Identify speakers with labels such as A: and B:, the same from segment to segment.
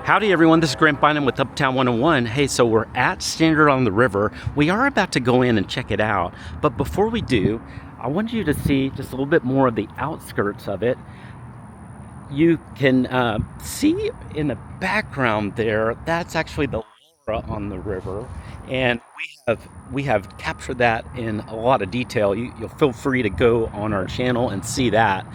A: Howdy everyone, this is Grant Bynum with Uptown 101. Hey, so we're at Standard on the River. We are about to go in and check it out, but before we do, I want you to see just a little bit more of the outskirts of it. You can see in the background there, that's actually the Laura on the river, and we have captured that in a lot of detail. You'll feel free to go on our channel and see that.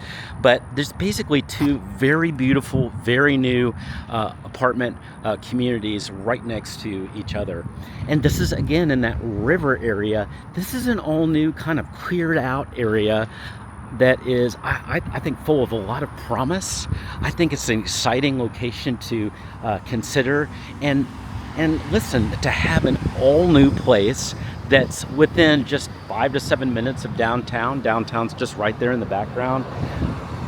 A: But there's basically two very beautiful, very new apartment communities right next to each other. And this is again in that river area. This is an all new kind of cleared out area that is, I think, full of a lot of promise. I think it's an exciting location to consider. And listen, to have an all new place that's within just 5 to 7 minutes of downtown. Downtown's just right there in the background.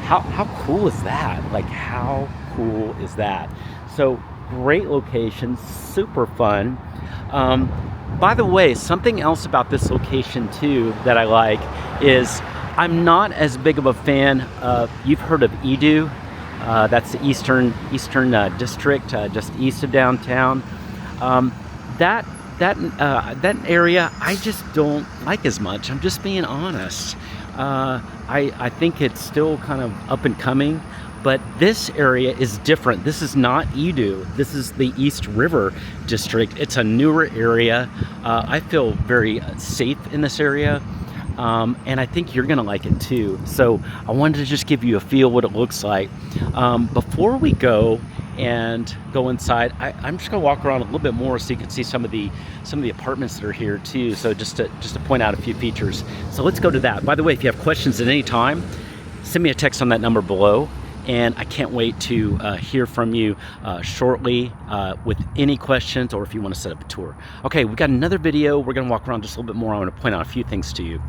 A: How cool is that? Like, how cool is that? So great location, super fun. By the way, something else about this location too that I like is I'm not as big of a fan of, you've heard of Edu, that's the Eastern District, just east of downtown. That area I just don't like as much. I'm just being honest. I think it's still kind of up and coming, but this area is different. This is not Edu. This is the East River District. It's a newer area. I feel very safe in this area. And I think you're gonna like it too. So I wanted to just give you a feel what it looks like. Before we go and go inside, I'm just gonna walk around a little bit more so you can see some of the apartments that are here too. So just to point out a few features. So let's go to that. By the way, if you have questions at any time, send me a text on that number below. And I can't wait to hear from you shortly with any questions or if you want to set up a tour. Okay, we've got another video. We're gonna walk around just a little bit more. I want to point out a few things to you.